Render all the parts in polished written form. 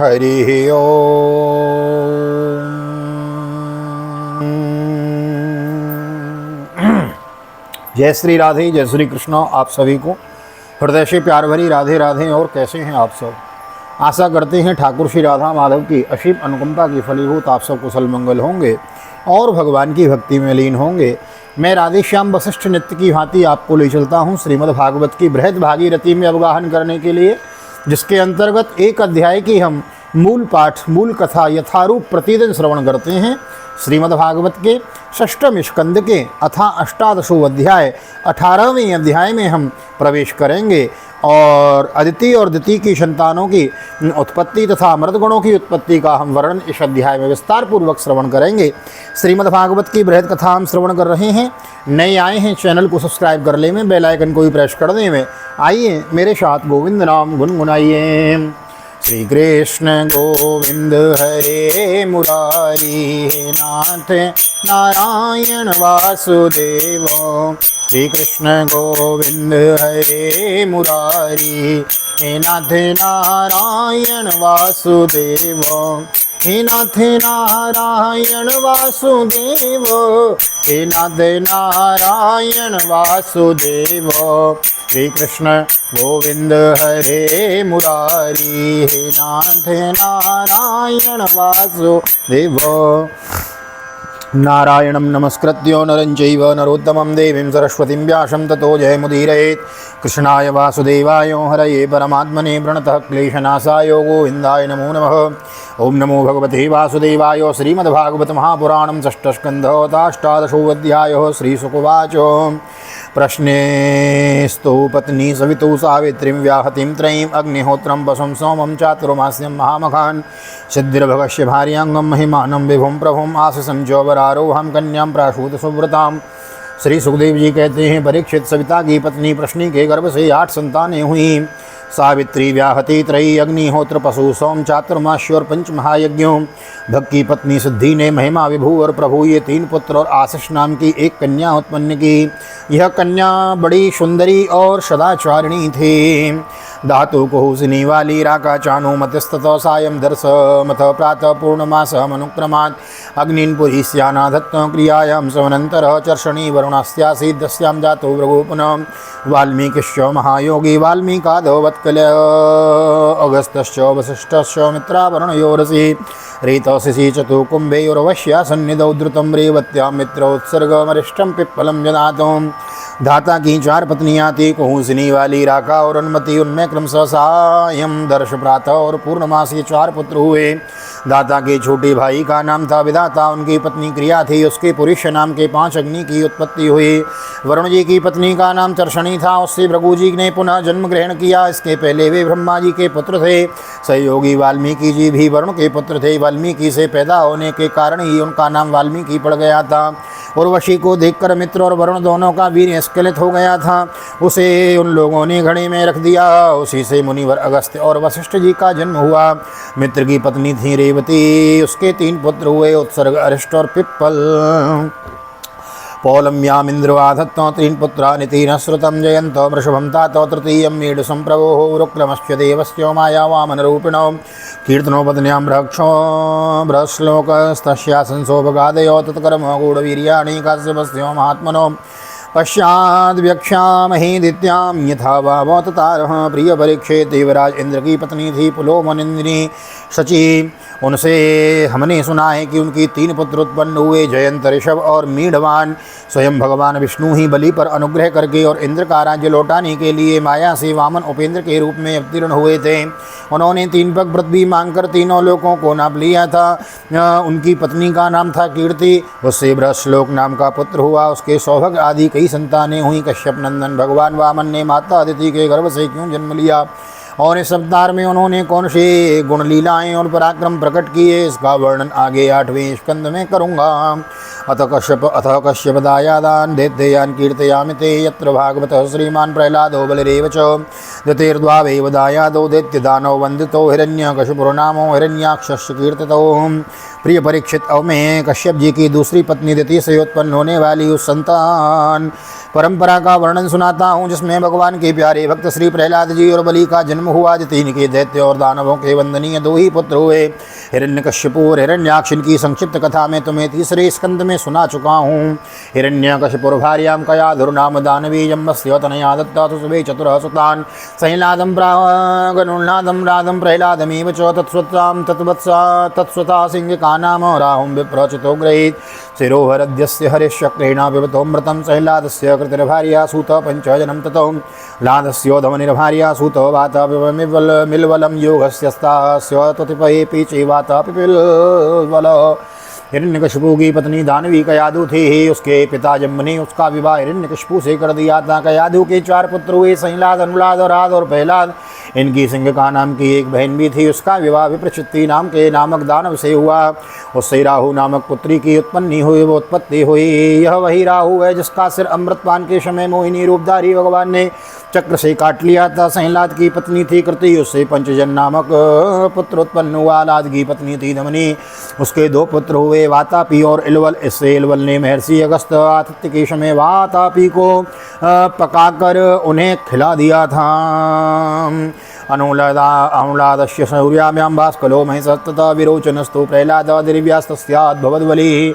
हरि ओम। जय श्री राधे, जय श्री कृष्ण। आप सभी को हृदय से प्यार भरी राधे राधे। और कैसे हैं आप सब? आशा करते हैं ठाकुर श्री राधा माधव की असीम अनुकंपा की फलीभूत आप सब कुशल मंगल होंगे और भगवान की भक्ति में लीन होंगे। मैं राधे श्याम वशिष्ठ नित्य की भांति आपको ले चलता हूँ श्रीमद् भागवत की बृहद भागीरथी में अवगाहन करने के लिए, जिसके अंतर्गत एक अध्याय की हम मूल पाठ मूल कथा यथारूप प्रतिदिन श्रवण करते हैं। श्रीमद् भागवत के षष्ठम स्कंद के अथा अष्टादशों अध्याय 18वें अध्याय में हम प्रवेश करेंगे और अदिति और दिति की संतानों की उत्पत्ति तथा मृतगुणों की उत्पत्ति का हम वर्णन इस अध्याय में विस्तार पूर्वक श्रवण करेंगे। श्रीमद् भागवत की बृहद कथा हम श्रवण कर रहे हैं। नए आए हैं चैनल को सब्सक्राइब कर ले में, बेल आइकन को भी प्रेस कर दें में। आइए मेरे साथ गोविंद नाम गुनगुनाइए। श्री कृष्ण गोविंद हरे मुरारी, नाथ नारायण वासुदेव। श्री कृष्ण गोविंद हरे मुरारी, हे नाथ नारायण वासुदेव। हे नाथ नारायण वासुदेव, हे नाथ नारायण वासुदेव। श्री कृष्ण गोविंद हरे मुरारी, हे नाथ नारायण वासुदेव। नारायणं नमस्कृत्य नरं चैव नरोत्तमं देवीं सरस्वतीं व्यासं ततो जयमुदीरयेत्। कृष्णाय वासुदेवाय हरये परमात्मने प्रणतः क्लेशनाशाय गोविन्दाय नमो नमः। ओम नमो भगवते वासुदेवाय। श्रीमद्भागवत महापुराणं षष्ठस्कन्धः अष्टादशोऽध्यायः। श्रीशुकवाच प्रश्नेस्तु पत्नी सवितु सावित्रीं व्याहतिं त्रयीम् अग्निहोत्रं वसुं सोमं चातुर्मास्यं महामखान् सिद्धिर्भगस्य भार्याङ्गं महिमानं विभुं प्रभुं आशिषं च वरारोहं कन्यां प्रासूत सुव्रतां। श्री सुखदेव जी कहते हैं, परीक्षित सविता की पत्नी प्रश्नी के गर्भ से 8 संतानें हुईं। सावित्री व्याहति त्रयी अग्निहोत्र पशु सोम चातुर्मास्य और 5 महायज्ञों। भक्त की पत्नी सिद्धि ने महिमा विभु और प्रभु ये 3 पुत्र और आशिष नाम की एक कन्या उत्पन्न की। यह कन्या बड़ी सुंदरी और सदाचारिणी थी। धातु कुहुसिनी वाली राका चानु मतस्ततो सायं दर्श मथ प्रातः पूर्णमास मनुक्रमात् अग्निन पुरीस्याना दत्त क्रियायां समनंतर चर्षणी वरुणस्यासी दस्यां जातो भृगुपुन। वाल्मीकिश्च महायोगी वाल्मीकादो वत्कल अगस्त्यश्च वसिष्ठश्च मित्रावरुणयोरसि रेतशिशि चतु कुम्भेयोर्वश्या सन्निधौ द्रुतं रेवत्यां मित्रोत्सर्गमरिष्टं पिप्पलं जनातुं। धाता की 4 पत्नियां थी, कुहुसिनी वाली राका और उन्मति। उनमें क्रमशः सायं दर्श प्रातः और पूर्णमास ये 4 पुत्र हुए। दाता के छोटे भाई का नाम था विधाता, उनकी पत्नी क्रिया थी, उसके पुरुष नाम के 5 अग्नि की उत्पत्ति हुई। वरुण जी की पत्नी का नाम चर्षणी था, उससे भृगु जी ने पुनः जन्म ग्रहण किया। इसके पहले वे ब्रह्मा जी के पुत्र थे। सहयोगी वाल्मीकि जी भी वरुण के पुत्र थे। वाल्मीकि से पैदा होने के कारण ही उनका नाम वाल्मीकि पड़ गया था। उर्वशी को देखकर मित्र और वरुण दोनों का वीर स्खलित हो गया था। उसे उन लोगों ने घड़े में रख दिया। उसी से मुनिवर अगस्त्य और वशिष्ठ जी का जन्म हुआ। मित्र की पत्नी थी रेवती, उसके 3 पुत्र हुए, उत्सर्ग अरिष्ट और पिप्पल। पौलम्यामिन्द्रवाधत्तो 3 पुत्राणि 3 श्रुतं जयन्तो वृषभं तातो तृतीयं मीढुसं प्रभोः रुक्रमश्च देवस्य माया वामनरूपिणो। कीर्तनो पत्न्यां बृहश्लोकस्तस्या संसोभगादयो तत्कर्म गूढवीर्याणि काश्यपस्य महात्मनो। पश्चाद्व्यक्षामहे दित्यां यथा वावो ततारः। प्रिय परीक्षित देवराज इंद्र की पत्नी थी पुलोमनिंदिनी शची। उनसे हमने सुना है कि उनकी 3 पुत्र उत्पन्न हुए, जयंत ऋषभ और मीढ़वान। स्वयं भगवान विष्णु ही बलि पर अनुग्रह करके और इंद्र का राज्य लौटाने के लिए माया से वामन उपेंद्र के रूप में अवतीर्ण हुए थे। उन्होंने 3 पग पृथ्वी मांगकर तीनों लोकों को नाप लिया था। उनकी पत्नी का नाम था कीर्ति, उससे बृहश्लोक नाम का पुत्र हुआ। उसके सौभग आदि कई संतानें हुई। कश्यप नंदन भगवान वामन ने माता अदिति के गर्भ से क्यों जन्म लिया और इस अवतार में उन्होंने कौन से गुण लीलाएं और पराक्रम प्रकट किए, इसका वर्णन आगे 8वें स्कंद में करूँगा। अथ कश्यप दायादान दैत्ययान कीर्तयामिते यत्र भागवतः श्रीमान् प्रह्लादो बलिरेव च द्वितीर्द्वावेव दायादो दैत्यदानव वन्दितो हिरण्यकशिपुर्नामो हिरण्याक्षस्य कीर्तितो। प्रिय परीक्षित, अब मैं कश्यप जी की दूसरी पत्नी दिति से उत्पन्न होने वाली उस संतान परंपरा का वर्णन सुनाता हूँ जिसमें भगवान के प्यारे भक्त श्री प्रहलाद जी और बलि का जन्म हुआ। जितिन के दैत्य और दानवों के वंदनीय दो ही पुत्र हुए, हिरण्यकश्यपु और हिरण्याक्ष। की संक्षिप्त कथा में तुम्हें तीसरे स्कंद में सुना चुका हूँ। हिरण्यकश्यपुर भार्यां कया दुर्नाम दानवी जम्बस्य तनया दत्ता सुसुभे चतुरः सुतान् सैलादं प्रागनुल्लादं रादं प्रह्लादमेव च तत्स्वतां तत्स्वता सिंहिका नाम राहुं विप्रचितो ग्रहीत शिरोहरद्यस्य हरिश्चक्रेण विवतोऽमृतं सैलादस्य कृतिर्भार्या सूत पञ्चजनं ततो लादस्योधमनिर्भार्या सूत वातापिमिल्वलं योगस्यस्तास्य त्वतिपये पीचे वातापिपिल्वल। हिरण्यकशिपु की पत्नी दानवी कयाधु थी। उसके पिता जम्ब ने उसका विवाह हिरण्यकशिपु से कर दिया था। कयाधु के 4 पुत्र हुए, सैलाद, अनुलाद, राद और प्रहलाद। इनकी सिंहिका नाम की एक बहन भी थी। उसका विवाह विप्रचित्ति नाम के नामक दानव से हुआ। उससे राहु नामक पुत्री की उत्पत्ति हुई। यह वही राहु है जिसका सिर अमृतपान के समय मोहिनी रूपधारी भगवान ने चक्र से काट लिया था। सैलाद की पत्नी थी कृति, उससे पंचजन नामक पुत्र उत्पन्न हुआ। लाद की पत्नी थी धमनी, उसके 2 पुत्र हुए, वातापी और इलवल। इससे इलवल ने महर्षि अगस्त आतिथ्य के समय वातापी को पकाकर उन्हें खिला दिया था। अनुलादस्य सूर्याम्यां भास्कलो महिषस्ततः विरोचनस्तु प्रह्लादादिर्व्यास्तस्याद्भवद्बलिः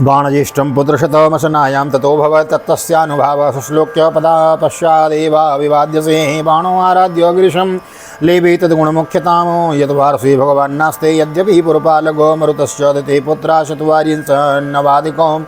बाणज्येष्ठं पुत्रशतमशनायां ततो भवत् तत्तस्यानुभावः सुश्लोक्य पदा पश्चादेवा विवाद्यसे बाणो आराध्य गिरिशं लेबे तद्गुणमुख्यतामो यद्वार्षे भगवान् नास्ते यद्यपि पुरपालको मरुतश्च दते पुत्रा चत्वारिंशन्नवादिको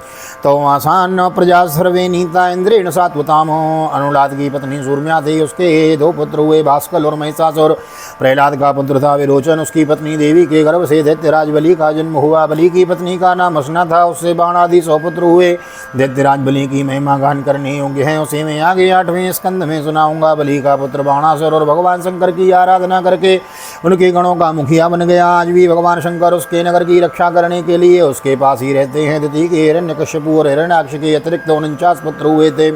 तो आसान्न प्रजा सर्वे नीता इंद्रेण सात्वतामो। अनुलाद की पत्नी सूर्म्या थी। उसके 2 पुत्र हुए, भास्कर और महिषासुर। प्रहलाद का पुत्र था विरोचन। उसकी पत्नी देवी के गर्भ से दैत्यराज बलि का जन्म हुआ। बलि की पत्नी का नाम असना था। उससे बाण आदि 100 पुत्र हुए। दैत्यराज बलि की महिमा गान करने योग्य है, उसे मैं आगे 8वें स्कंद में सुनाऊंगा। बलि का पुत्र बाणासुर और भगवान शंकर की आराधना करके उनके गणों का मुखिया बन गया। आज भी भगवान शंकर उसके नगर की रक्षा करने के लिए उसके पास ही रहते हैं। दिति के हिरण्यकश्यपु और हिरण्याक्ष के अतिरिक्त 49 पुत्र हुए थे।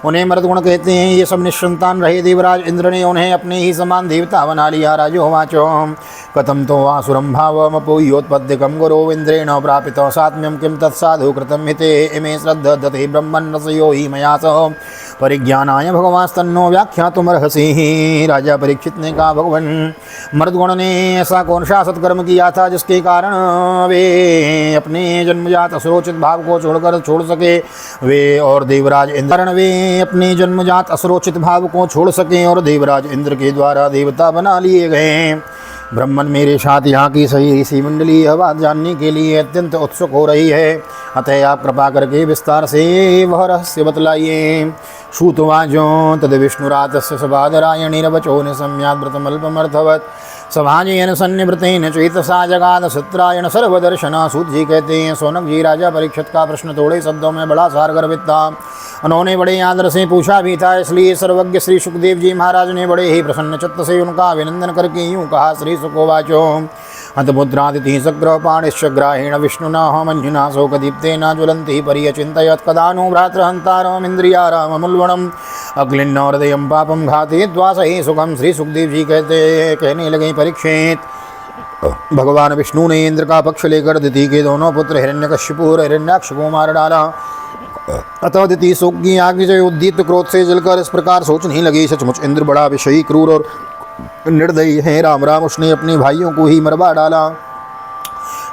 उन्हें मर्दगुण कहते हैं। ये सब निसंतान रहे। देवराज इंद्र ने उन्हें अपने ही समान देवता बना लिया। राजोवाचो कथम तो वासुरं भावमपोयोत्पद्यकं गुरो इंद्रेण प्रापितो सात्म्यं किं तत्साधु कृतं हिते इमे श्रद्धते ब्रह्मन् रसयो हि मया सह परिज्ञानाय भगवास्तन्नो व्याख्यातुमर्हसि। राजा परीक्षित ने कहा, भगवान मर्दगुण ने ऐसा कौन सा सत्कर्म किया था जिसके कारण वे अपने जन्मजात असुरोचित भाव को छोड़ सके वे और देवराज इंद्र के द्वारा देवता बना लिए गए। ब्रह्मन मेरे साथ यहाँ की सही ऋषि मंडली यह बात जानने के लिए अत्यंत उत्सुक हो रही है, अतः आप कृपा करके विस्तार से वह रहस्य बतलाइए। श्रुतवाचो तद विष्णुरातस्य सभाधरायणिरवचो निसम्याद्व्रतमल्पमर्थवत् सभाजयन सन्निवृतेन चेतसा जगाद सत्रायण सर्वदर्शना। सूत जी कहते हैं, सोनक जी राजा परीक्षित का प्रश्न थोड़े शब्दों में बड़ा सारगर्भित था। उन्होंने बड़े आदर से पूछा भी था, इसलिए सर्वज्ञ श्री सुखदेव जी महाराज ने बड़े ही प्रसन्न चित्त से उनका अभिनंदन करके यूँ कहा। श्री सुकोवाचो हतपुत्रादिति सग्रहपाणिश्चग्राहेण विष्णुना मंजुना शोकदीप्तेन ज्वलन्ति पर्यचिन्तयत् कदा नो भ्रातृहन्तारमिन्द्रियाराममुल्बणम् अक्लिन्न हृदयं पापं घातयित्वा सहि सुखम। श्री सुखदेव जी कहने लगे, परीक्षित, भगवान विष्णु ने इंद्र का पक्ष लेकर दिति के दोनों पुत्र हिरण्यकश्यपु और हिरण्याक्ष को मार डाला। अतः दिति शोक की आग से उद्दीप्त क्रोध से जलकर इस प्रकार सोचने लगी, सचमुच इंद्र बड़ा विषयी, क्रूर और निर्दयी है। राम राम, उसने अपने भाइयों को ही मरवा डाला।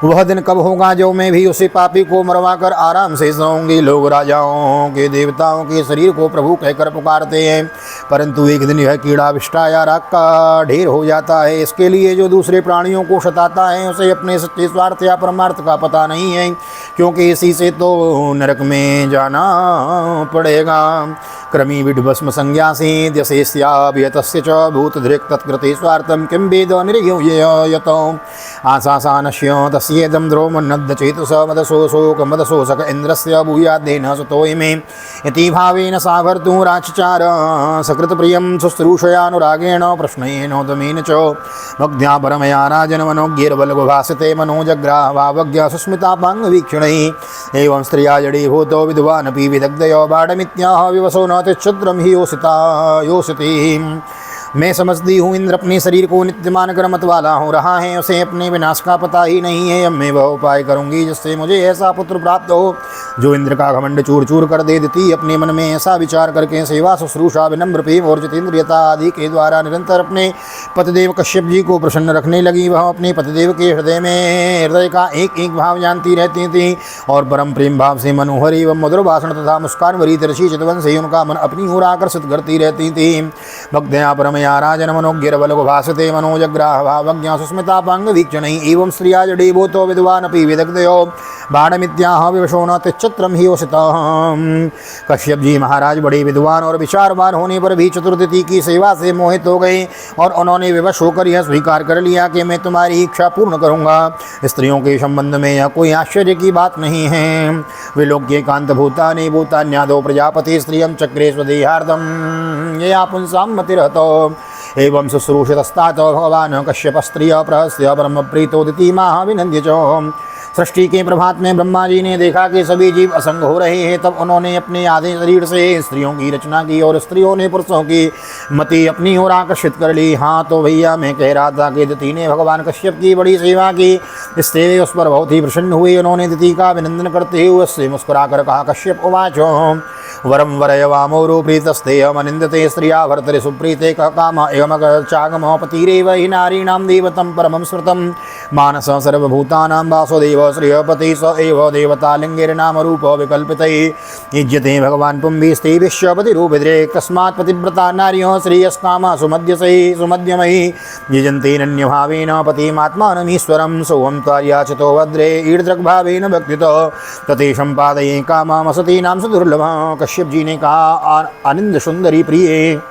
वह दिन कब होगा जो मैं भी उसी पापी को मरवाकर आराम से सोऊंगी। लोग राजाओं के देवताओं के शरीर को प्रभु कहकर पुकारते हैं, परंतु एक दिन यह कीड़ा विष्टा या राख का ढेर हो जाता है। इसके लिए जो दूसरे प्राणियों को सताता है उसे अपने सच्चे स्वार्थ या परमार्थ का पता नहीं है, क्योंकि इसी से तो नरक में जाना पड़ेगा। क्रमी विडभस्म संज्ञा से द्यसेस्याभियतस्य च भूतधृक् तत्कृते स्वार्थं किं वेद निर्युयतो आशासानश्य तस्येदं द्रोमन्नद्ध चेतुष मदशोषक इन्द्रस्य भूयाद्देन सुतो इमे इति भावेन साभर्तुं राचचार सकृत प्रियं शुश्रूषयानुरागेण प्रश्नयेनोदमेन च भक्त्या परमया राजन मनोज्ञैर्बलगुभासिते मनोजग्राहभावज्ञ सुस्मितापाङ्गवीक्षणैः एवं स्त्रिया जडीभूतो विद्वानपि विदग्धयो बाढमित्याह विवसो न तिच्छुद्रं हि योषिति। मैं समझती हूँ इंद्र अपने शरीर को नित्य मानकर मत वाला हो रहा है, उसे अपने विनाश का पता ही नहीं है। अब मैं वह उपाय करूँगी जिससे मुझे ऐसा पुत्र प्राप्त हो जो इंद्र का घमंड चूर चूर कर दे देती। अपने मन में ऐसा विचार करके सेवा शुश्रूषा विनम्र प्रेम और जितेंद्रियता आदि के द्वारा निरंतर अपने पतिदेव कश्यप जी को प्रसन्न रखने लगी। वह अपने पतिदेव के हृदय का एक एक भाव जानती रहती थी और परम प्रेम भाव से मनोहर एवं मधुर भाषण तथा मुस्कान भरी दृषि चितवन से उनका मन अपनी ओर आकर्षित करती रहती थी। भक्त्या परमया राजन मनोज्ञरबलगो भासते मनोजग्राह भावज्ञा सुस्मितापांग वीक्षणैः एवं स्त्रिया जडीभूतो विद्वानपि विदग्धयो बाणमित्याह विवशो न तिच्छत्रम ही वसितः। कश्यप जी महाराज बड़े विद्वान और विचारवान होने पर भी चतुर्दिति की सेवा से मोहित हो गए और उन्होंने विवश होकर यह स्वीकार कर लिया कि मैं तुम्हारी इच्छा पूर्ण करूँगा। स्त्रियों के संबंध में यह कोई आश्चर्य की बात नहीं है। विलोक्य कांत भूतानि भूतान्यादो प्रजापति स्त्रियं चक्रे स्वदेहार्दम यया पुंसां मतिरहतो एवं शुश्रूषितस्तात भगवान कश्यप स्त्रिय प्रहस्य परम प्रीतोदिति महाविनन्द्य च। सृष्टि के प्रभात में ब्रह्मा जी ने देखा कि सभी जीव असंग हो रहे हैं, तब उन्होंने अपने आधे शरीर से स्त्रियों की रचना की और स्त्रियों ने पुरुषों की मति अपनी ओर आकर्षित कर ली। हाँ तो भैया मैं कह रहा था कि दिति ने भगवान कश्यप की बड़ी सेवा की, इससे वे उस पर बहुत ही प्रसन्न हुए। उन्होंने दिति का अभिनंदन करते हुए उससे मुस्कुराकर कहा, कश्यप उवाचो वरम वरय वामोरो प्रीतस्ते अनिंदते स्त्रिया भर्तरि सुप्रीते काम एवं चागम पतिरेव हि नारीणां देवतं परमं स्मृतं मानस सर्वभूतानां वासुदेव श्रियपति स एव देवता लिंगेर्नाम रूप विकल्पितैः युज्यते भगवान् पुंभिस्ते विश्वपतिरूपिद्रे कस्मात् पतिव्रता नार्यः श्रेयस्कामा सुमध्यमयि यजन्तेनन्यभावेन पतिमात्मानमीश्वरं सोऽहं त्वार्याचितो वज्रे ईर्दृग्भावेन भक्तितो तते सम्पादये कामामसतीनां सुदुर्लभः। कश्यप जी ने कहा, आनंद सुंदरी प्रिय,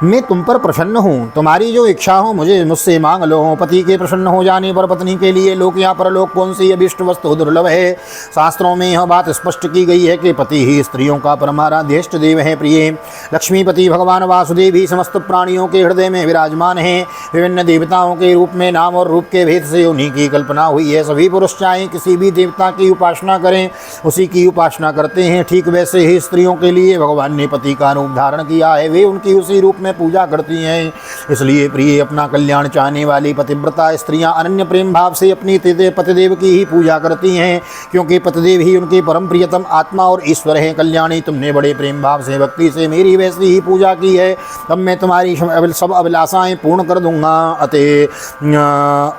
मैं तुम पर प्रसन्न हूँ, तुम्हारी जो इच्छा हो मुझसे मांग लो। पति के प्रसन्न हो जाने पर पत्नी के लिए लोक या परलोक कौन सी अभिष्ट वस्तु दुर्लभ है। शास्त्रों में यह बात स्पष्ट की गई है कि पति ही स्त्रियों का परमाराध्य इष्ट देव है। प्रिय, लक्ष्मीपति भगवान वासुदेव ही समस्त प्राणियों के हृदय में विराजमान हैं। विभिन्न देवताओं के रूप में नाम और रूप के भेद से उन्हीं की कल्पना हुई है। सभी पुरुष चाहे किसी भी देवता की उपासना करें उसी की उपासना करते हैं। ठीक वैसे ही स्त्रियों के लिए भगवान ने पति का रूप धारण किया है, वे उनकी उसी रूप में पूजा करती हैं। इसलिए प्रिय, अपना कल्याण चाहने वाली पतिव्रता स्त्रियां अनन्य प्रेम भाव से अपनी पतिदेव की ही पूजा करती हैं, क्योंकि पतिदेव ही उनके परम प्रियतम आत्मा और ईश्वर हैं। कल्याणी, तुमने बड़े प्रेम भाव से भक्ति से मेरी वैसी ही पूजा की है, तब मैं तुम्हारी सब अभिलाषाएं पूर्ण कर दूंगा।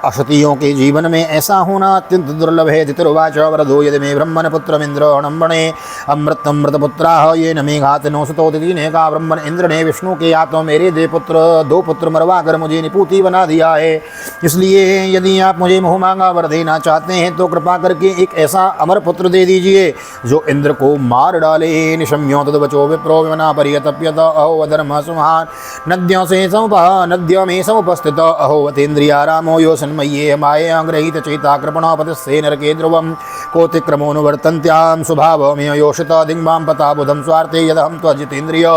असतियों के जीवन में ऐसा होना अत्यंत दुर्लभ है। धितिर्वाच वरदो यदि मे ब्रह्मण पुत्रमिंद्र अणम्बणे अमृतपुत्राह ये न मेघात नो सुतो। दिति ने कहा, ब्रह्मण इंद्र ने विष्णु के हाथों मेरे दो पुत्र मरवा कर मुझे निपूति बना दिया है। इसलिए यदि आप मुझे मुँह मांगा वर देना चाहते हैं तो कृपा करके एक ऐसा अमर पुत्र दे दीजिए जो इंद्र को मार डाले। निशम्यो तद्वचो विप्रो विमना परियतप्यत अहो अधर्म सुमहान नद्यों से नद्यों में समुपस्थित अहो अतीन्द्रिया रामो यो सन्मय्ये माया ग्रहीत चेता कृपणोपतिस्से नरके ध्रुवम कोतिक्रमोनुवर्तन्त्यां स्वभावमेव योषित दिग्मां पता बुधं स्वार्थे यदहं त्वजितेन्द्रिय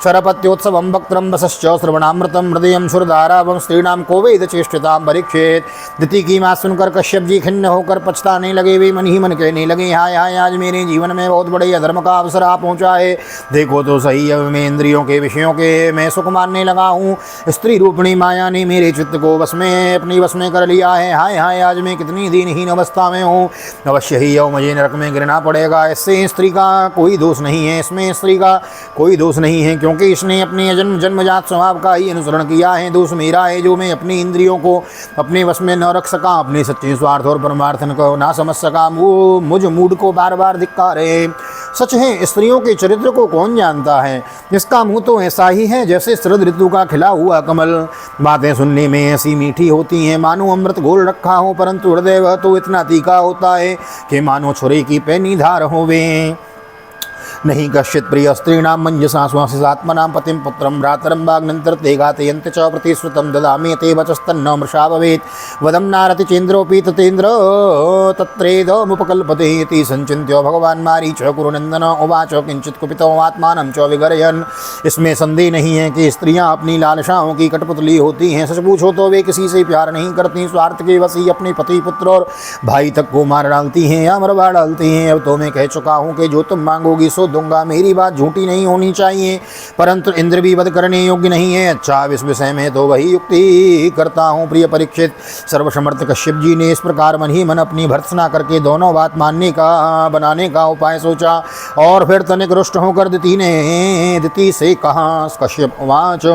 शरपत्योत्सवं वक्त्रं वसश्च श्रवणामृतं हृदयं सुरधारावं स्त्रीणां को वेद चेष्टितां परीक्षेत। दिति की बात सुनकर कश्यप जी खिन्न होकर पछताने लगे। वे मन ही मन कहने लगे, हाय हाय, आज मेरे जीवन में बहुत बड़े अधर्म का अवसर आ पहुँचा है। देखो तो सही, अब मैं इंद्रियों के विषयों के मैं सुख मानने लगा हूँ। स्त्री रूपिणी माया ने मेरे चित्त को अपनी वश में कर लिया है। हाय हाय, आज मैं कितनी दीनहीन अवस्था में हूँ। अवश्य ही अब मुझे नरक में गिरना पड़ेगा। इससे स्त्री का कोई दोष नहीं है, इसमें स्त्री का कोई दोष नहीं है, क्योंकि इसने अपने जन्मजात स्वभाव का ही अनुसरण किया है। दोष मेरा है जो मैं अपनी इंद्रियों को अपने वश में न रख सका, अपने सच्चे स्वार्थ और परमार्थन को ना समझ सका। वो मुझ मूड को बार बार धिक्कारे। सच है, स्त्रियों के चरित्र को कौन जानता है। इसका मुंह तो ऐसा ही है जैसे शरद ऋतु का खिला हुआ कमल। बातें सुनने में ऐसी मीठी होती हैं मानो अमृत घोल रखा हो, परंतु हृदय वह तो इतना तीखा होता है कि मानो छुरे की पैनी धार होवे। नहीं कश्चित् प्रिय स्त्रीणां मंजसा स्वासिसात्मनां पतिं पुत्रं भ्रातरं वाग्नन्तर ते घातयन्ति च प्रतिश्रुतं ददामि ते वचस्तन्न मृषा भवेत् वदं नारति चेन्द्रोऽपि ततेन्द्र तत्रेदमुपकल्पते इति संचिन्त्य भगवान मारीच कुरुनन्दन उवाच किंचित् कुपितो आत्मानं च विगरयन्। इसमें संदेह नहीं है कि स्त्रियां अपनी लालसाओं की कठपुतली होती हैं। सच पूछो तो वे किसी से प्यार नहीं करती, स्वार्थ के वश ही अपने पति पुत्र और भाई तक को मार डालती हैं या मरवा डालती हैं। अब तो मैं कह चुका हूँ कि जो तुम मांगोगी सो दूंगा। मेरी बात झूठी नहीं होनी चाहिए, परंतु इंद्र भी वध करने योग्य नहीं है। अच्छा, इस विषय में तो वही युक्ति करता हूँ। प्रिय परीक्षित, सर्वसमर्थ कश्यप जी ने इस प्रकार मन ही मन अपनी भर्त्सना करके दोनों बात मानने का बनाने का उपाय सोचा, और फिर तनिक रुष्ट होकर दिति से कहा। कश्यप उवाच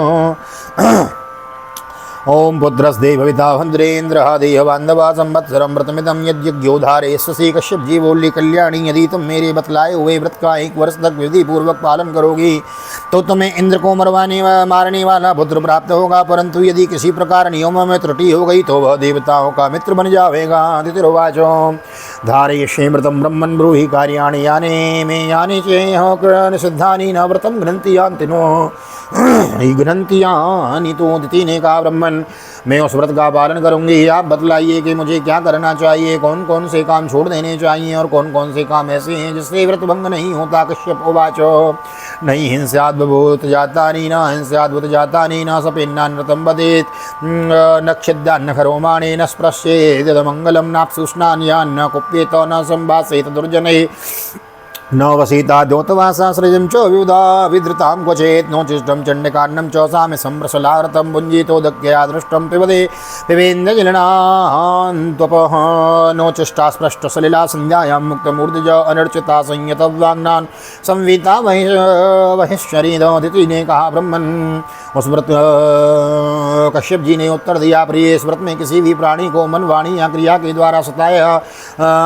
ओम पुत्रस्ते भविता भद्रेन्द्र देह बांधवा संवत्सरम व्रतमिदं यज्ञोधारेष्यसि। कश्यप जी बोली, कल्याणी, यदि तुम मेरे बतलाए हुए व्रत का 1 वर्ष तक विधि पूर्वक पालन करोगी तो तुम्हें इंद्र को मारने वाला पुत्र प्राप्त होगा, परंतु यदि किसी प्रकार नियमों में त्रुटि हो गई तो वह देवताओं का मित्र बन जाएगा। दितिर्वाचो धारयिष्ये व्रतं ब्रह्मन् ब्रूहि कार्याणि यानि मे यानि चेह निषिद्धानि न व्रतं घ्नन्ति नो घ्नन्ति तो। दिति ने कहा, ब्रह्मन, मैं उस व्रत का पालन करूंगी। आप बतलाइए कि मुझे क्या करना चाहिए, कौन कौन से काम छोड़ देने चाहिए और कौन कौन से काम ऐसे हैं जिससे व्रत भंग नहीं होता। कश्यप उवाचो नहीं हिंस्याद्भूत जातानि न हिंस्याद्भुत जातानि न सपेन्नान्व्रतं वदेत् न क्षिद्यान्न खरोमाणे न स्पृश्येत् यदमङ्गलं नाप्सुष्णान्यान्न कुप्येत न संभासेत दुर्जने न वसीता द्योतवासा सृजं च विविधा विधृतां क्वचेत् नो चिष्टं चण्डकान्नं च साम्य सम्प्रसलारतं भुञ्जीतो दग्धया दृष्टं पिबदे नो चिष्टा स्पृष्टसलिला संध्यायां मुक्तमूर्तिज अनर्चिता संयतवाग्नान् संविता वहिष्यरीद। दिति ने कहा, ब्रह्मन्, उस व्रत कश्यप जी ने उत्तर दिया, प्रिय, इस व्रत में किसी भी प्राणी को मन, वाणी या क्रिया के द्वारा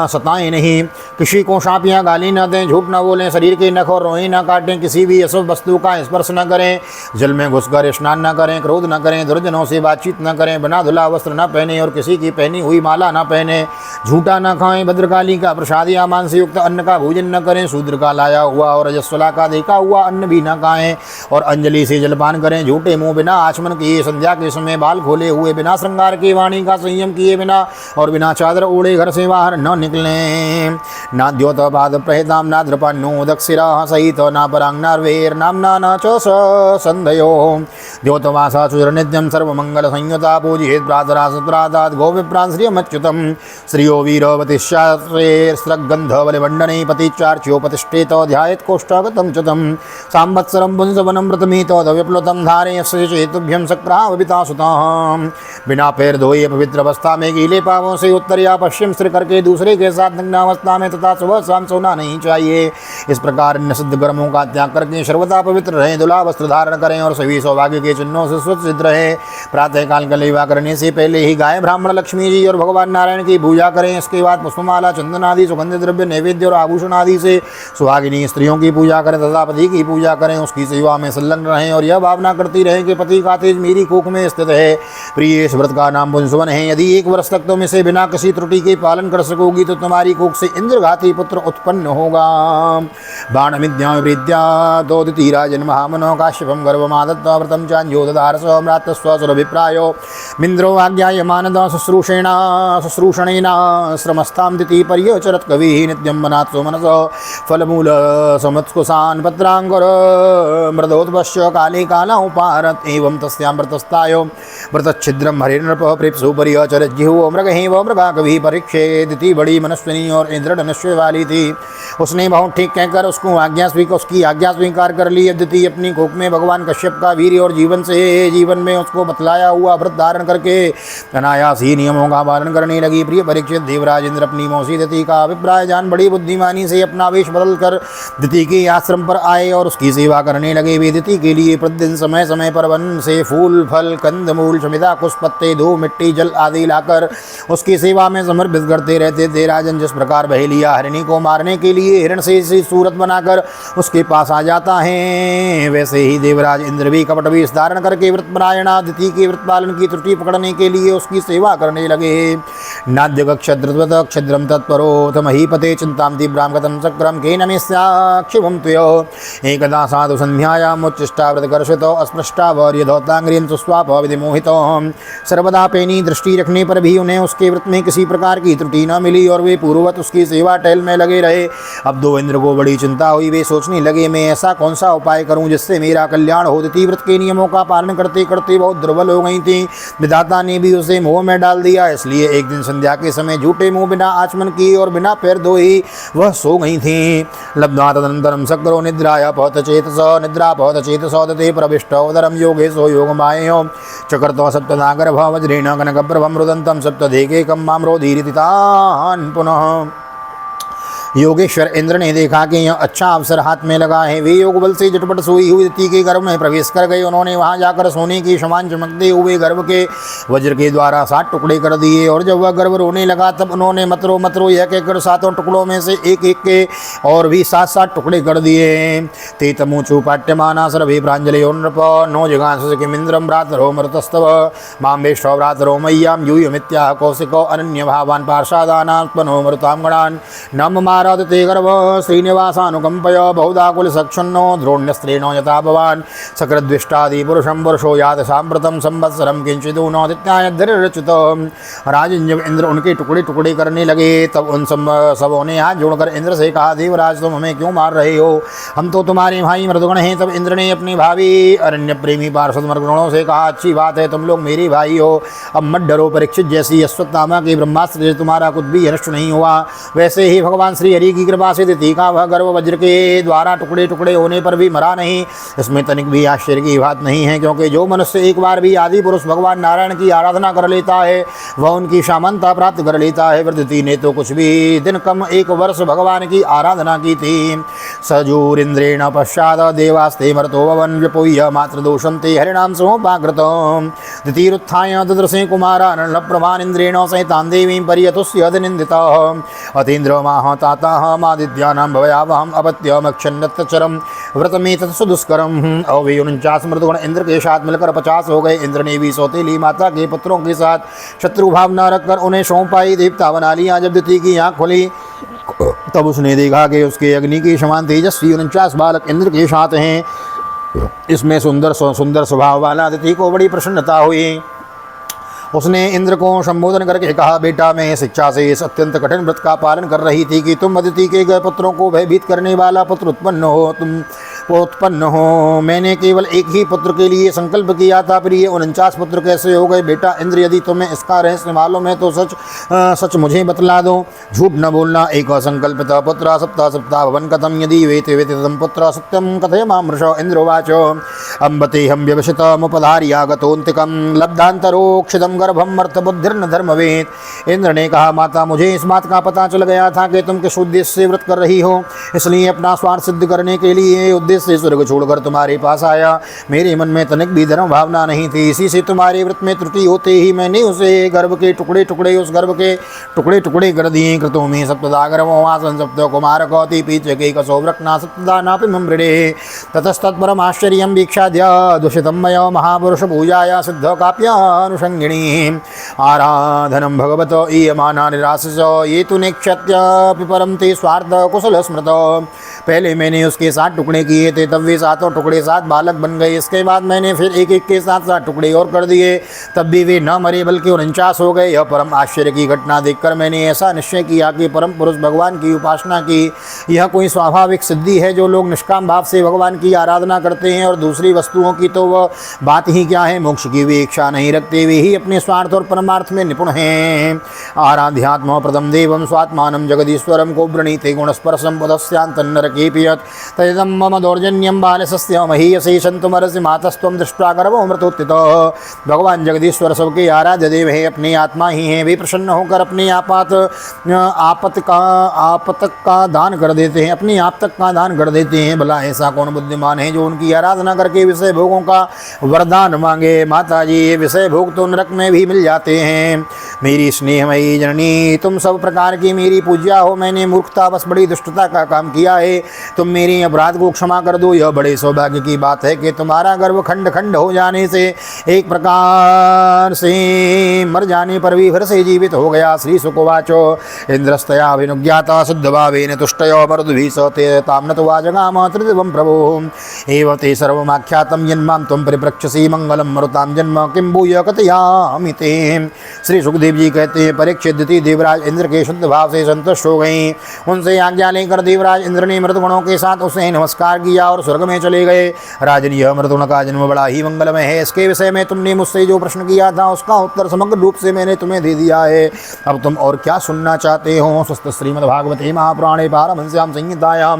सताएं नहीं, किसी को शाप या गाली न दें, झूठ न बोलें, शरीर के नख और रोएं न काटें, किसी भी अशुभ वस्तु का स्पर्श न करें, जल में घुसकर स्नान न करें, क्रोध न करें, दुर्जनों से बातचीत न करें, बिना धुला वस्त्र न पहने और किसी की पहनी हुई माला न पहने, झूठा न खाएं, भद्रकाली का प्रसाद या मांस युक्त अन्न का भोजन न करें, शूद्र का लाया हुआ और रजस्वला का देखा हुआ अन्न भी न खाएं और अंजलि से जलपान करें, झूठे मुंह, बिना आचमन किए, संध्या के समय बाल खोले हुए, बिना श्रृंगार की वाणी का संयम किए बिना और बिना चादर ओढ़े घर से बाहर न निकलें। ना द्योतपाद प्रहिताम ना द्रपन्नो दक्षिरा सहित ना परांगनार्वेर नामना न च संधयो द्योतवासा चुरनित्यं सर्वमंगल संयुता पूजयेत् प्रातरा सत्रादात् गोविप्रान् श्रियमच्युतं श्रियो वीरवतिश्चाश्रेर्स्रग्गन्ध बलिमण्डने पतिचार्च्योपतिष्ठेत ध्यायेत् कोष्ठागतं च तं सांवत्सरं पुंसवनं व्रतमित दव्यप्लुतं धारयस्य चेतुभ्यं सक्रावपिता सुतां। बिना पैर धोए पवित्र अवस्था में गीले पावों से उत्तर या पश्चिम सिर करके दूसरे के साथ नग्नावस्था में तथा सुबह शाम सोना नहीं चाहिए। इस प्रकार निषिद्ध कर्मों का त्याग करके सर्वदा पवित्र रहें, दुला वस्त्र धारण करें और सभी सौभाग्य के चिन्हों से सुसज्जित रहें। प्रातःकाल कलेवा करने से पहले ही गाय, ब्राह्मण, लक्ष्मी जी और भगवान नारायण की पूजा करें। इसके बाद पुष्पमाला, चंदन आदि सुगंधित द्रव्य, नैवेद्य और आभूषण आदि से सुहागिनी स्त्रियों की पूजा करें तथा पति की पूजा करें, उसकी सेवा में संलग्न रहें और यह भावना करती रहें कि पति का तेज मेरी कोख में स्थित है। प्रिय, इस व्रत का नाम पुंसवन है। यदि 1 वर्ष तक तुम इसे बिना किसी त्रुटि के पालन कर सकोगी तो तुम्हारी कोख से इंद्रघाती पुत्र उत्पन्न होगा। बाण विद्या विद्या तो दितिराजन महामनो काश्यपम गर्भमादत्ता व्रतम चान्यो ददार सम्रातस्व सुरभिप्रायो मिन्द्रो आज्ञायमानद शुश्रूषणेन श्रमस्तां दिति पर्यचरत् कविः नित्यं मनात्सो मनसो फलमूल समत्कुशान् पत्रांकुर मृदोत्पश्य काले काला उपारत एवं तस्यां व्रतस्थायो व्रतच्छिद्रम हरिनृपः प्रेप्सु पर्यचरत् जिह्वो मृगहेव मृगा कविः परीक्षे। दिति बड़ी मनस्विनी और इंद्र धनुष्य वाली थी। उसने बहुत ठीक कहकर उसकी आज्ञा स्वीकार कर ली। दिति अपनी कोख में भगवान कश्यप का वीर और जीवन में उसको बतलाया हुआ व्रत धारण करके अनायास ही नियमों का पालन करने लगी। प्रिय परीक्षित, देवराज इंद्र अपनी मौसी दिति का अभिप्राय जान बड़ी बुद्धिमानी से अपना वेश बदल कर दिति के आश्रम पर आए और उसकी सेवा करने लगे। वे दिति के लिए प्रतिदिन समय समय पर वन से फूल, फल, कंद मूल, समिधा, कुश, पत्ते, धूप, मिट्टी, जल आदि लाकर उसकी सेवा में समर्पित करते रहते थे। राजन, जिस प्रकार बहेलिया हरिणी को मारने के लिए हिरण से सूरत बनाकर उसके पास आ जाता है, वैसे ही देवराज इंद्र भी कपट वेश धारण करके व्रतपरायणा दिति के व्रत पालन की त्रुटि पकड़ने के लिए उसकी सेवा करने लगे। नाद्य क्षद्रवत क्षद्रम तत्परोथ महीपते चिंतां तीव्रां गतं चक्रम केन मेस्याक्षिवं त्वयो एकदा साधु संध्यायाम् उच्चिष्टाव्रतकर्षितो अस्पृष्टावर्यधौतांग्रियं सुस्वाप विधिमोहितो। सर्वदा पैनी दृष्टि रखने पर भी उन्हें उसके व्रत में किसी प्रकार की त्रुटि न मिली और वे पूर्ववत उसकी सेवा टहल में लगे रहे। अब दो इंद्र को बड़ी चिंता हुई। वे सोचने लगे, मैं ऐसा कौन सा उपाय करूं जिससे मेरा कल्याण हो। दिति व्रत के नियमों का पालन करते करते बहुत दुर्बल हो गई थी। विधाता ने भी उसे मोह में डाल दिया, इसलिए एक दिन संध्या के समय झूठे मुंह बिना आचमन किए और बिना पैर धोए वह सो गई थी। लब्ध्वा तदनन्तरं सक्रो निद्राया पहत चेतस निद्रा पहत चेतसो दते प्रविष्ट उदरम योगेशो योगमायो चक्रतो सप्तदा गर्भ वज्रेण कनकप्रभं रुदन्तं सप्तधेकेकं माम्रोधीरिति तान् पुनः। योगेश्वर इंद्र ने देखा कि यह अच्छा अवसर हाथ में लगा है। वे योग बल से झटपट सोई हुई दिति के गर्भ में प्रवेश कर गए। उन्होंने वहां जाकर सोने की समान चमकते हुए गर्भ के वज्र के द्वारा 7 टुकड़े कर दिए और जब वह गर्भ रोने लगा तब उन्होंने मतरो मतरो यह कहकर 7 टुकड़ों में से एक एक के और भी 7 टुकड़े कर दिए। ते तमुचु पाट्यमाना सर्वे प्रांजलयो नृप नो जगांस किमिंद्रम भ्रातरो मृतस्तव मामेष्ठ भ्रातरो मय्याम यूयमित्याह कौशिको अनन्य भावान् पार्षादानात्मनो मृतां गणान् नम आराधते गर्भ श्रीनिवासानुकंपय बहुधाकुल सक्षुन्नो द्रोण्यस्त्रेणो यथा भवान् सकृद्विष्टादि पुरुषं पुरुषो यात सांप्रतम संवत्सरम किंचिदूनोदित्यायधरिरच्युत। राजन जब इंद्र उनके टुकड़े टुकड़े करने लगे तब उन सबों ने हाथ जोड़कर इंद्र से कहा, देवराज तुम हमें क्यों मार रहे हो, हम तो तुम्हारे भाई मृदगण हैं। तब इंद्र ने अपने भावी अरण्य प्रेमी पार्षद मृदगणों से कहा, अच्छी बात है, तुम लोग मेरे भाई हो, अब मत डरो। परीक्षित जैसी अश्वत्थामा के ब्रह्मास्त्र से तुम्हारा कुछ भी नष्ट नहीं हुआ, वैसे ही भगवान श्री हरि की कृपा से दिति का वह गर्भ वज्र के द्वारा टुकड़े टुकड़े होने पर भी मरा नहीं। इसमें तनिक भी आश्चर्य की बात नहीं है, क्योंकि जो मनुष्य एक बार भी आदि पुरुष भगवान नारायण की आराधना कर लेता है वह उनकी सामंता प्राप्त कर लेता है। दिति ने तो कुछ भी दिन कम 1 वर्ष भगवान की आराधना की थी। सजूरिंद्रेण पश्चात देवास्ते मर्तो भवन विपूय मात्र दोषं ते हरिणाम समुपाकृतम्। दितिरुत्थाय ददृशे कुमारान् प्रभानिन्द्रेण सहितां देवीं पर्यतुस्य निन्दितः। अतीन्द्रमाह ताताहमादित्यानां भवयावहम् अपत्यमक्षन्नतचरं व्रतमेतत् सुदुष्करम्। अवे 49 मृदगुण इंद्र के साथ मिलकर 50 हो गए। इंद्र ने भी सौतेली माता के पुत्रों के साथ शत्रु भाव न रखकर उन्हें सौंपाई देवता बना लिया। जब दिति की आँख खुली तब उसने देखा कि उसके अग्नि के समान तेजस्वी 49 बालक इंद्र के साथ हैं। इसमें सुंदर स्वभाव वाला दिति को बड़ी प्रसन्नता हुई। उसने इंद्र को संबोधन करके कहा, बेटा मैं शिक्षा से इस अत्यंत कठिन व्रत का पालन कर रही थी कि तुम अदिति के गए पुत्रों को भयभीत करने वाला पुत्र उत्पन्न हो। मैंने केवल एक ही पुत्र के लिए संकल्प किया था, फिर ये 49 पुत्र कैसे हो गए। बेटा इंद्र, यदि तुम्हें इसका रहस्य मालूम है तो सच मुझे बतला दो, झूठ न बोलना। एक संकल्पित पुत्र सप्ता भवन कथम यदि वेते तदम पुत्र सत्यम कथयमामृष। इंद्रोवाच अम्बते हम व्यवसितमुपधार्यागतोऽन्तिकं लब्धान्तरोक्षितं गर्भम अर्थबुद्धिर्न धर्मवेद। इंद्र ने कहा, माता मुझे इस बात का पता चल गया था कि तुम किस उद्देश्य से व्रत कर रही हो, इसलिए अपना स्वार्थ सिद्ध करने के लिए उद्देश्य से स्वर्ग छोड़कर तुम्हारे पास आया। मेरे मन में तनिक भी धर्म भावना नहीं थी, इसी से तुम्हारे व्रत में त्रुटि होते ही मैंने उसे गर्भ के टुकड़े टुकड़े उस गर्भ के टुकड़े टुकड़े कर दिए। कृतो में सप्तदा गर्भो आसन सप्त कुमार कौति पीछे के कसो व्रकना सप्तदा नापि मृडे ततस्तत्परम आश्चर्यम वीक्षाद्य दूषितं मया महापुरुष पूजाया सिद्ध काप्यानुषंगिणी आराधनम भगवत ईयमाना निराशिष ये तु निक्षत्य पिपरम ते स्वार्थ कुशल स्मृत। पहले मैंने उसके 7 टुकड़े किए थे, तब वे 7 टुकड़े 7 बालक बन गए। इसके बाद मैंने फिर एक एक के 7 टुकड़े और कर दिए, तब भी वे न मरे बल्कि 49 हो गए। यह परम आश्चर्य की घटना देखकर मैंने ऐसा निश्चय किया कि परम पुरुष भगवान की उपासना की यह कोई स्वाभाविक सिद्धि है। जो लोग निष्काम भाव से भगवान की आराधना करते हैं और दूसरी वस्तुओं की तो वह बात ही क्या है, मोक्ष की भी इच्छा नहीं रखते, वे ही अपने स्वार्थ और परमार्थ में निपुण हैं। आराध्यात्म प्रदम देवम स्वात्मानं जगदीश्वरम को वृणीते गुणस्पर्शम पुदस्यांतन्नरके पियत तदम मम दौर्जन्यम बालसस्य महीयसे संतुमरसि मातस्त्वं दृष्ट्वा गर्भो मृतोत्थितः। भगवान जगदीश्वर सबके आराध्य देव हैं, अपने आत्मा ही हैं। वे प्रसन्न होकर अपने आपत का दान कर देते हैं, अपनी आप तक का दान कर देते हैं। भला ऐसा कौन बुद्धिमान है जो उनकी आराधना करके विषय भोगों का वरदान मांगे। माता जी, ये विषय भोग तो नरक में भी मिल जाते हैं। मेरी स्नेहमयी जननी, तुम सब प्रकार की मेरी पूज्या हो। मैंने मूर्खतावश बड़ी दुष्टता का काम किया है, तुम मेरे अपराध को क्षमा कर दो। यह बड़े सौभाग्य की बात है कि तुम्हारा गर्भ खंड खंड हो जाने से एक प्रकार से मर जाने पर भी फिर से जीवित हो गया। श्री सुकोवाचो इंद्रस्तया विनुज्ञाता शुद्धभावेन तुष्टयो मरुद्भिः सते ताम्नत्वा जगाम त्रिदिवं प्रभो एव ते सर्वमाख्यातं यन्मां त्वं परिप्रक्षसि मंगलम मरुतां जन्म किं भूय कथयामि ते। श्री सुखदेव जी कहते हैं, परीक्षित द्वितीय देवराज इंद्र के शुद्ध भाव से संतुष्ट हो गई। उनसे आज्ञा लेकर देवराज इंद्र ने मृतगुणों के साथ उसे नमस्कार किया और स्वर्ग में चले गए। राजन, यह मृतगुण का जन्म बड़ा ही मंगलमय है। इसके विषय में तुमने मुझसे जो प्रश्न किया था उसका उत्तर समग्र रूप से मैंने तुम्हें दे दिया है। अब तुम और क्या सुनना चाहते हो? स्वस्थ श्रीमद्भागवते महापुराणे पारमहंस्यां संहितायां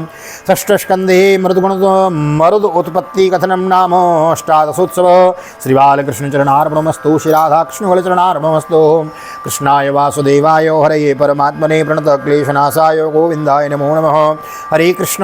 षष्ठस्कन्धे मरुद उत्पत्ति कथनम नाम अष्टादशोत्सव। श्री बालकृष्ण चरणार्पणमस्तु। श्री राधा कृष्ण चरणार्पणमस्तु। कृष्णाय वासुदेवाय हरये परमात्मने प्रणत क्लेशनाशाय गोविंदाय नमो नमः। हरे कृष्ण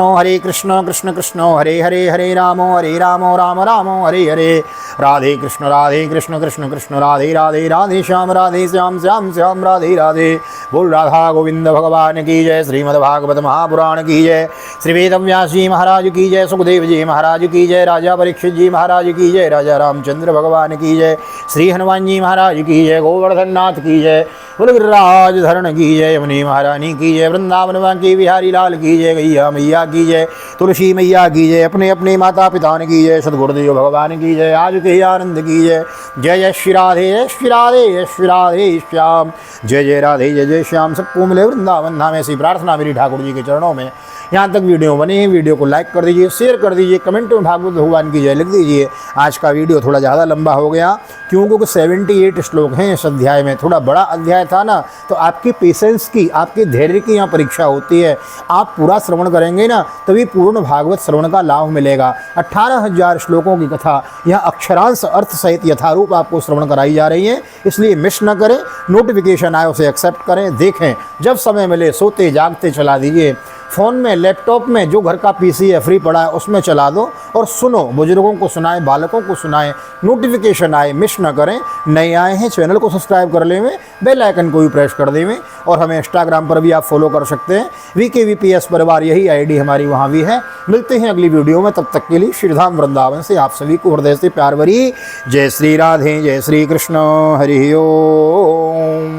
कृष्ण कृष्ण हरे हरे, हरे राम राम राम हरे हरे। राधे कृष्ण कृष्ण कृष्ण राधे राधे, राधे श्याम श्याम श्याम राधे राधे। बोल राधा गोविंद भगवान की जय। श्रीमद्भागवत महापुराण की जय। श्री वेदव्यास जी महाराज की जय। सुखदेव जी महाराज की जय। राजा परीक्षित जी महाराज की जय। राजा रामचंद्र भगवान की जय। श्री हनुमान जी महाराज की जय। गोवर्धन नाथ की जय। बोल गिरिराज धरण की जय। यमुनी महारानी की जय। वृंदावन की बिहारी लाल की जय। गैया मैया की जय। तुलसी मैया की जय। अपने अपने माता पिता की जय। सद्गुरुदेव भगवान की जय। आज के आनंद की जय। जय जय श्री राधे, जय श्री राधे, जय श्री राधे श्याम। जय जय राधे, जय जय श्याम। सबको मिले वृंदावन धाम। ऐसी प्रार्थना मेरी ठाकुर जी के चरणों में। यहाँ तक वीडियो बने हैं, वीडियो को लाइक कर दीजिए, शेयर कर दीजिए, कमेंट में भागवत भगवान की जय लिख दीजिए। आज का वीडियो थोड़ा ज़्यादा लंबा हो गया क्योंकि 78 श्लोक हैं इस अध्याय में। थोड़ा बड़ा अध्याय था ना, तो आपकी पेशेंस की, आपके धैर्य की यहाँ परीक्षा होती है। आप पूरा श्रवण करेंगे ना तभी पूर्ण भागवत श्रवण का लाभ मिलेगा। 18,000 श्लोकों की कथा यह अक्षरांश अर्थ सहित यथारूप आपको श्रवण कराई जा रही है। इसलिए मिस न करें। नोटिफिकेशन आए उसे एक्सेप्ट करें, देखें। जब समय मिले सोते जागते चला दीजिए। फ़ोन में, लैपटॉप में, जो घर का पीसी है फ्री पड़ा है उसमें चला दो और सुनो। बुजुर्गों को सुनाएं, बालकों को सुनाएं। नोटिफिकेशन आए मिस न करें। नए आए हैं चैनल को सब्सक्राइब कर लेवें, बेल आइकन को भी प्रेस कर देवें। और हमें इंस्टाग्राम पर भी आप फॉलो कर सकते हैं। VKVPS परिवार यही आईडी हमारी वहाँ भी है। मिलते हैं अगली वीडियो में, तब तक के लिए श्रीधाम वृंदावन से आप सभी को हृदय से प्यार भरी जय श्री राधे, जय श्री कृष्ण। हरि ओम।